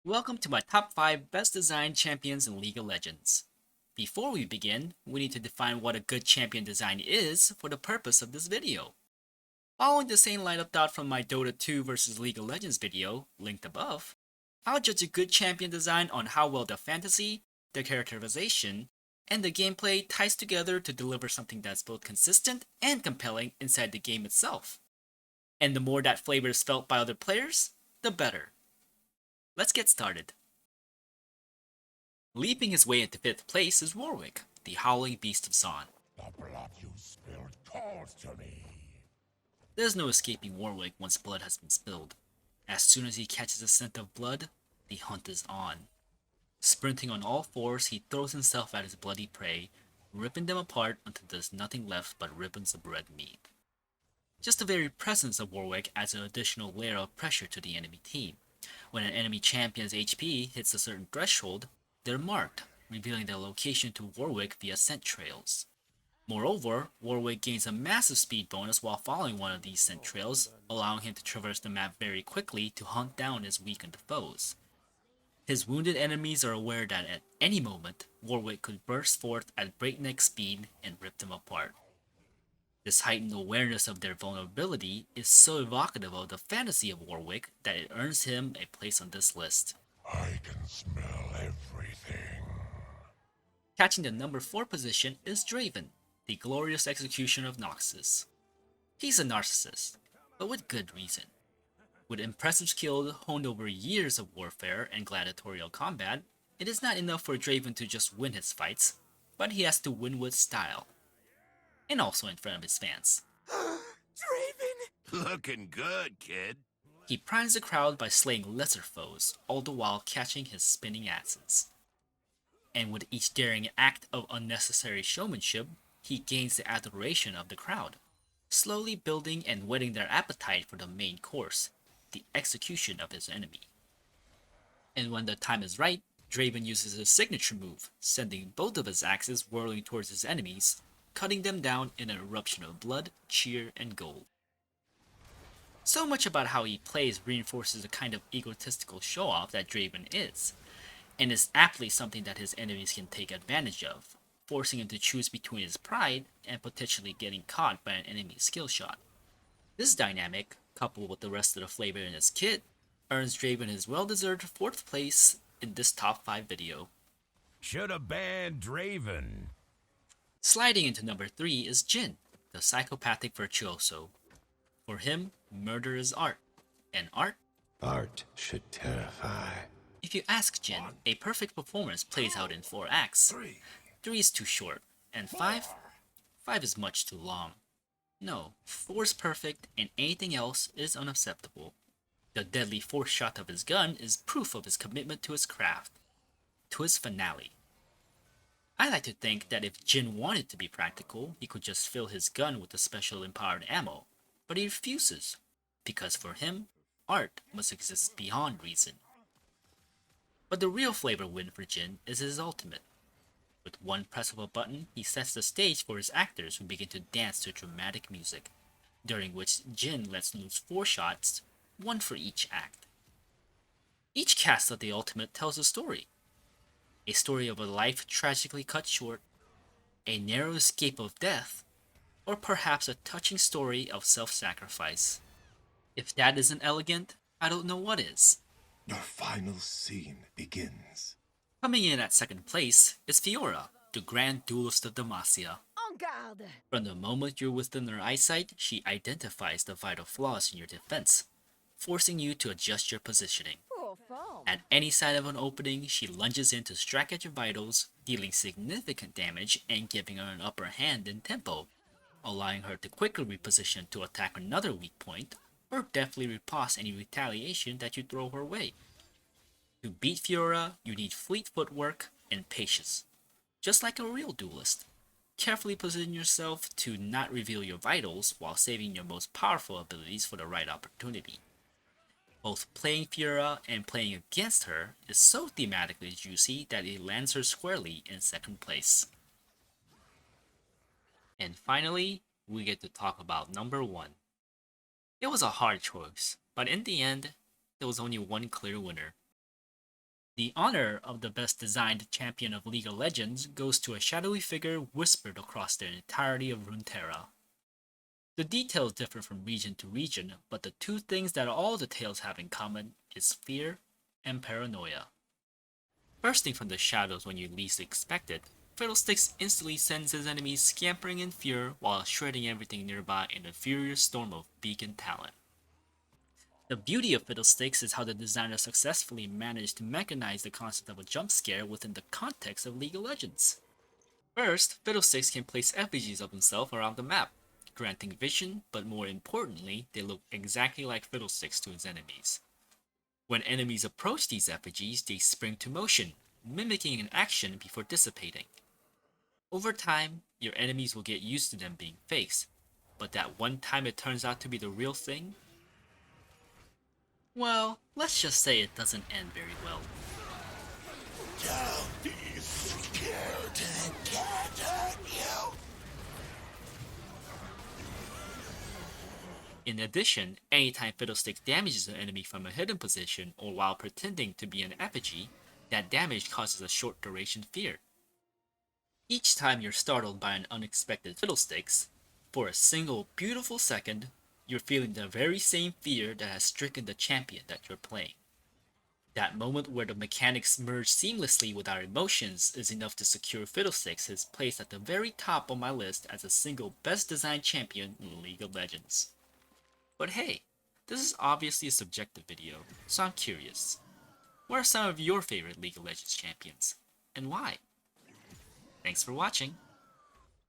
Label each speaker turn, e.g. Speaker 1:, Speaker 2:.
Speaker 1: Welcome to my top 5 best designed champions in League of Legends. Before we begin, we need to define what a good champion design is for the purpose of this video. Following the same line of thought from my Dota 2 vs League of Legends video, linked above, I'll judge a good champion design on how well the fantasy, the characterization, and the gameplay ties together to deliver something that's both consistent and compelling inside the game itself. And the more that flavor is felt by other players, the better. Let's get started. Leaping his way into 5th place is Warwick, the howling beast of Zaun.
Speaker 2: The blood you spilled calls to me.
Speaker 1: There's no escaping Warwick once blood has been spilled. As soon as he catches a scent of blood, the hunt is on. Sprinting on all fours, he throws himself at his bloody prey, ripping them apart until there's nothing left but ribbons of red meat. Just the very presence of Warwick adds an additional layer of pressure to the enemy team. When an enemy champion's HP hits a certain threshold, they're marked, revealing their location to Warwick via scent trails. Moreover, Warwick gains a massive speed bonus while following one of these scent trails, allowing him to traverse the map very quickly to hunt down his weakened foes. His wounded enemies are aware that at any moment, Warwick could burst forth at breakneck speed and rip them apart. This heightened awareness of their vulnerability is so evocative of the fantasy of Warwick that it earns him a place on this list.
Speaker 2: I can smell everything.
Speaker 1: Catching the number 4 position is Draven, the glorious execution of Noxus. He's a narcissist, but with good reason. With impressive skill honed over years of warfare and gladiatorial combat, it is not enough for Draven to just win his fights, but he has to win with style. And also in front of his fans.
Speaker 3: Draven! Looking good, kid.
Speaker 1: He primes the crowd by slaying lesser foes, all the while catching his spinning axes. And with each daring act of unnecessary showmanship, he gains the adoration of the crowd, slowly building and whetting their appetite for the main course, the execution of his enemy. And when the time is right, Draven uses his signature move, sending both of his axes whirling towards his enemies, cutting them down in an eruption of blood, cheer, and gold. So much about how he plays reinforces the kind of egotistical show-off that Draven is, and is aptly something that his enemies can take advantage of, forcing him to choose between his pride and potentially getting caught by an enemy's skill shot. This dynamic, coupled with the rest of the flavor in his kit, earns Draven his well-deserved 4th place in this top 5 video.
Speaker 2: Shoulda banned Draven.
Speaker 1: Sliding into number 3 is Jhin, the psychopathic virtuoso. For him, murder is art, and
Speaker 4: Art should terrify.
Speaker 1: if you ask Jhin, a perfect performance plays out in 4 acts. 3 is too short, and 5 is much too long. No, 4 is perfect, and anything else is unacceptable. The deadly 4th shot of his gun is proof of his commitment to his craft, to his finale. I like to think that if Jhin wanted to be practical, he could just fill his gun with the special empowered ammo, but he refuses, because for him, art must exist beyond reason. But the real flavor win for Jhin is his ultimate. With one press of a button, he sets the stage for his actors who begin to dance to dramatic music, during which Jhin lets loose 4 shots, 1 for each act. Each cast of the ultimate tells a story. A story of a life tragically cut short, a narrow escape of death, or perhaps a touching story of self-sacrifice. If that isn't elegant, I don't know what is.
Speaker 4: Your final scene begins.
Speaker 1: Coming in at 2nd place is Fiora, the Grand Duelist of Demacia.
Speaker 5: En garde!
Speaker 1: From the moment you're within her eyesight, she identifies the vital flaws in your defense, forcing you to adjust your positioning.
Speaker 5: Poor form.
Speaker 1: At any sign of an opening, she lunges in to strike at your vitals, dealing significant damage and giving her an upper hand in tempo, allowing her to quickly reposition to attack another weak point, or deftly riposte any retaliation that you throw her way. To beat Fiora, you need fleet footwork and patience, just like a real duelist. Carefully position yourself to not reveal your vitals while saving your most powerful abilities for the right opportunity. Both playing Fiora and playing against her is so thematically juicy that it lands her squarely in 2nd place. And finally, we get to talk about number 1. It was a hard choice, but in the end, there was only one clear winner. The honor of the best designed champion of League of Legends goes to a shadowy figure whispered across the entirety of Runeterra. The details differ from region to region, but the two things that all the tales have in common is fear and paranoia. Bursting from the shadows when you least expect it, Fiddlesticks instantly sends his enemies scampering in fear while shredding everything nearby in a furious storm of beacon talent. The beauty of Fiddlesticks is how the designer successfully managed to mechanize the concept of a jump scare within the context of League of Legends. First, Fiddlesticks can place effigies of himself around the map, granting vision, but more importantly, they look exactly like Fiddlesticks to his enemies. When enemies approach these effigies, they spring to motion, mimicking an action before dissipating. Over time, your enemies will get used to them being fakes, but that one time it turns out to be the real thing, well, let's just say it doesn't end very well.
Speaker 3: Don't be scared to get at you.
Speaker 1: In addition, anytime Fiddlesticks damages an enemy from a hidden position or while pretending to be an effigy, that damage causes a short duration fear. Each time you're startled by an unexpected Fiddlesticks, for a single beautiful second, you're feeling the very same fear that has stricken the champion that you're playing. That moment where the mechanics merge seamlessly with our emotions is enough to secure Fiddlesticks his place at the very top on my list as a single best designed champion in League of Legends. But hey, this is obviously a subjective video, so I'm curious. What are some of your favorite League of Legends champions, and why? Thanks for watching!